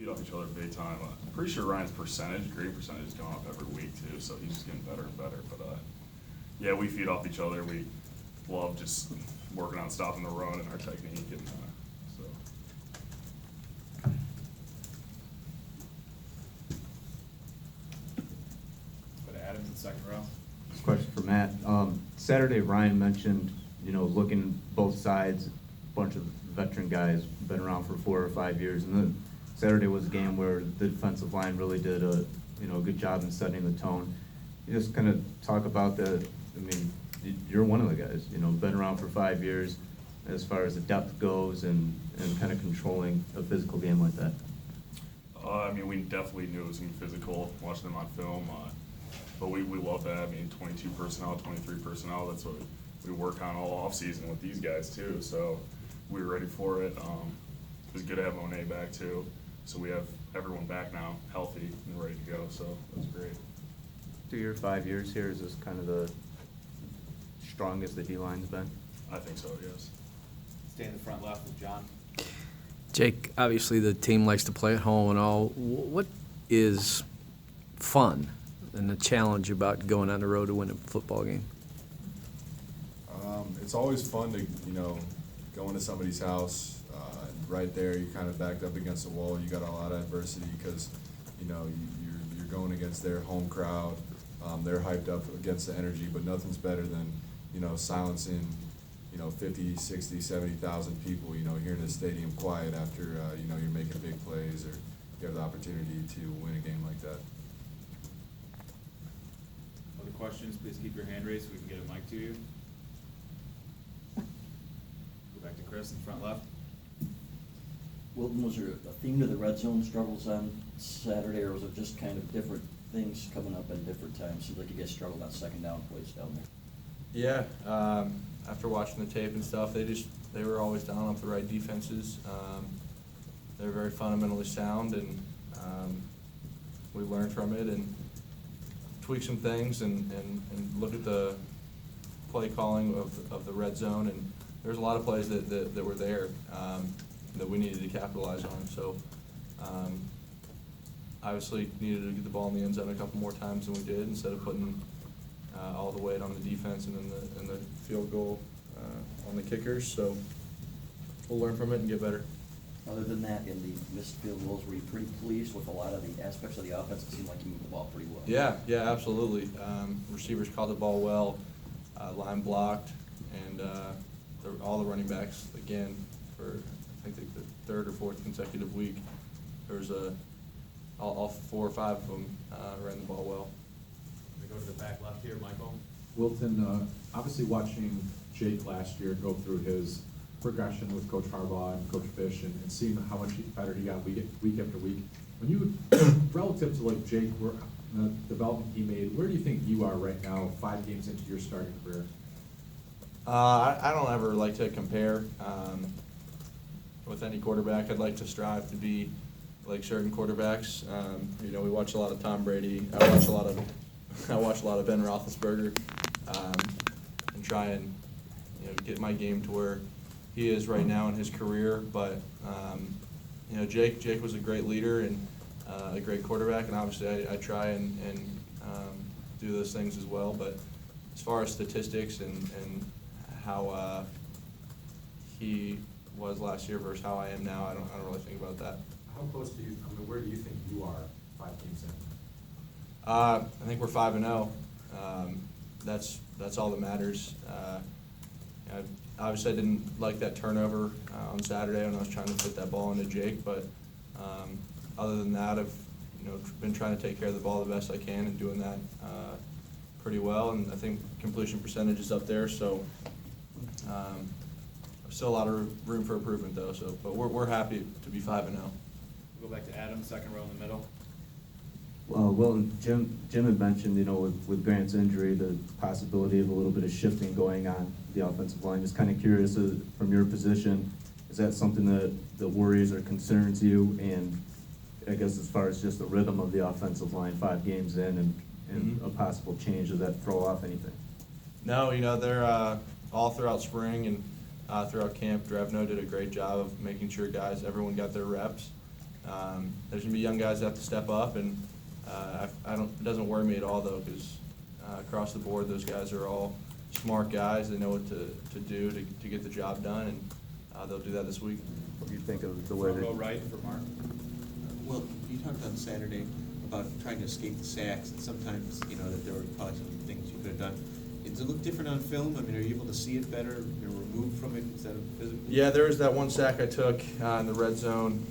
feed off each other big time. I'm pretty sure Ryan's green percentage is going up every week too, so he's just getting better and better. But yeah, we feed off each other. We love just working on stopping the run and our technique, and so. Go to Adam in the second row. Question for Matt. Saturday, Ryan mentioned, looking both sides, a bunch of veteran guys, been around for 4 or 5 years, and then Saturday was a game where the defensive line really did a good job in setting the tone. You just kind of talk about that. I mean, you're one of the guys, been around for 5 years as far as the depth goes and kind of controlling a physical game like that. I mean, we definitely knew it was going to be physical, watching them on film. But we love that. I mean, 22 personnel, 23 personnel, that's what we work on all offseason with these guys too. So we were ready for it. It was good to have Monet back too. So we have everyone back now, healthy and ready to go. So it was great. Through your 5 years here, is this kind of the strongest the D-line's been? I think so, yes. Stay in the front left with John. Jake, obviously the team likes to play at home and all. What is fun and the challenge about going on the road to win a football game? It's always fun to, go into somebody's house. Right there, you're kind of backed up against the wall. You got a lot of adversity because, you're going against their home crowd. They're hyped up against the energy, but nothing's better than, silencing, 50, 60, 70,000 people, hearing the stadium quiet after, you're making big plays or you have the opportunity to win a game like that. Other questions, please keep your hand raised so we can get a mic to you. Go back to Chris in the front left. Wilton, was there a theme to the red zone struggles on Saturday, or was it just kind of different things coming up at different times? Seems like you guys struggled on second down plays down there. Yeah, after watching the tape and stuff, they were always down off the right defenses. They're very fundamentally sound, and we learned from it and tweak some things and look at the play calling of the red zone. And there's a lot of plays that were there that we needed to capitalize on. So obviously needed to get the ball in the end zone a couple more times than we did, instead of putting all the weight on the defense and then the field goal on the kickers. So we'll learn from it and get better. Other than that, in the missed field goals, were you pretty pleased with a lot of the aspects of the offense? It seemed like you moved the ball pretty well. Yeah, absolutely. Receivers caught the ball well, line blocked, and all the running backs, again, for I think the third or fourth consecutive week, there was all 4 or 5 of them ran the ball well. We go to the back left here, Michael. Wilton, obviously watching Jake last year go through his progression with Coach Harbaugh and Coach Fish and seeing how much better he got week after week. When you, relative to like Jake, the development he made, where do you think you are right now, 5 games into your starting career? I don't ever like to compare with any quarterback. I'd like to strive to be like certain quarterbacks. We watch a lot of Tom Brady. I watch a lot of Ben Roethlisberger, and try and get my game to where he is right now in his career. But Jake was a great leader and a great quarterback, and obviously I try and do those things as well. But as far as statistics and how he was last year versus how I am now, I don't really think about that. How close do you, where do you think you are 5 games in? I think we're 5-0. That's all that matters. Obviously, I didn't like that turnover on Saturday when I was trying to fit that ball into Jake, but other than that, I've been trying to take care of the ball the best I can and doing that pretty well. And I think completion percentage is up there, so still a lot of room for improvement though. So, but we're happy to be 5-0. We'll go back to Adam, second row in the middle. Wilton, Jim had mentioned, with Grant's injury, the possibility of a little bit of shifting going on the offensive line. Just kind of curious, from your position, is that something that worries or concerns you? And I guess as far as just the rhythm of the offensive line, 5 games in and a possible change, does that throw off anything? No, they're all throughout spring and throughout camp. Drevno did a great job of making sure everyone got their reps. There's gonna be young guys that have to step up, and it doesn't worry me at all though, because across the board, those guys are all smart guys. They know what to do to get the job done, and they'll do that this week. What do you think of the way Front row that? right for Mark. Well, you talked on Saturday about trying to escape the sacks, and sometimes, you know, that there were probably some things you could have done. Does it look different on film? I mean, are you able to see it better, removed from it instead of physically? Yeah, there was that one sack I took in the red zone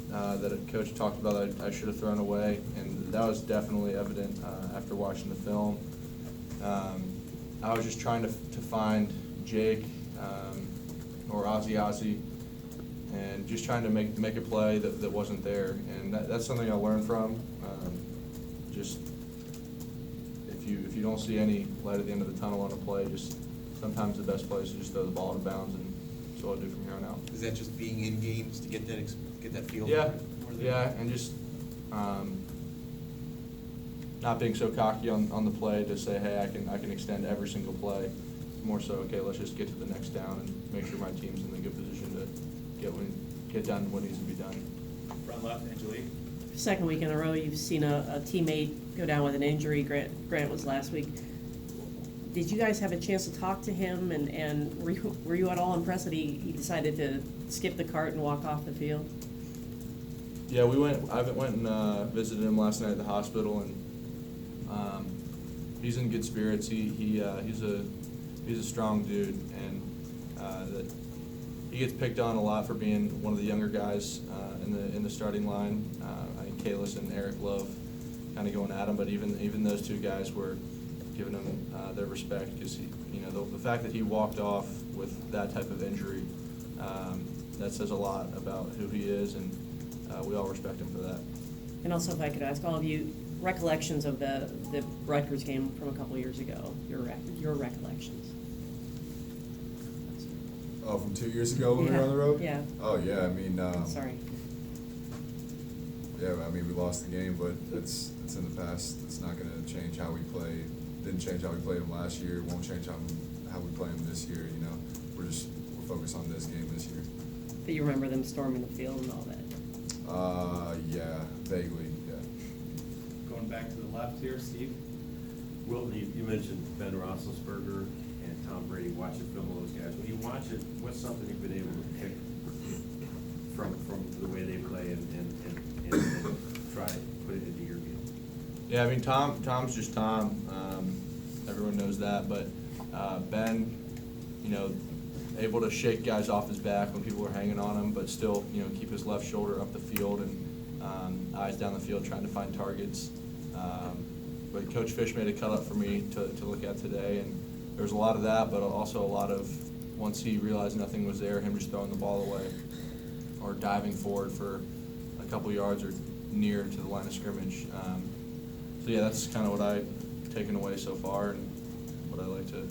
that a coach talked about I should have thrown away, and that was definitely evident after watching the film. I was just trying to find Jake or Ozzy, and just trying to make a play that wasn't there, and that's something I learned from. Just if you don't see any light at the end of the tunnel on a play, just sometimes the best play is to just throw the ball out of bounds, and that's what I'll do from here on out. Is that just being in games to get that feel? Yeah, more than- yeah, and just not being so cocky on the play to say, hey, I can extend every single play. More so, okay, let's just get to the next down and make sure my team's in a good position to get done what needs to be done. Front left, Angelique. Second week in a row, you've seen a teammate go down with an injury. Grant was last week. Did you guys have a chance to talk to him, and were you at all impressed that he decided to skip the cart and walk off the field? Yeah, I went and visited him last night at the hospital, and he's in good spirits. He's a strong dude, and he gets picked on a lot for being one of the younger guys in the starting line. I think Kalis and Eric Love kind of going at him, but even those two guys were giving him their respect, because the fact that he walked off with that type of injury, that says a lot about who he is, and we all respect him for that. And also, if I could ask all of you, recollections of the Rutgers game from a couple years ago, your recollections. Oh, from 2 years ago when we were on the road? Yeah. Oh, yeah, I mean, Sorry. yeah, I mean, we lost the game, but it's in the past. It's not gonna change how we play. Didn't change how we played them last year. Won't change how we play them this year, you know. We're focused on this game this year. But you remember them storming the field and all that? Yeah, vaguely, yeah. Going back to the left here, Steve. Wilton, you mentioned Ben Roethlisberger and Tom Brady, watching film of those guys. When you watch it, what's something you've been able to pick from the way they play and try to put it into your game? Yeah, I mean, Tom's just Tom. Everyone knows that, but Ben, able to shake guys off his back when people are hanging on him, but still, keep his left shoulder up the field and eyes down the field trying to find targets. But Coach Fish made a cut up for me to look at today, and there was a lot of that, but also a lot of, once he realized nothing was there, him just throwing the ball away or diving forward for a couple yards or near to the line of scrimmage. So yeah, that's kind of what I've taken away so far and what I like to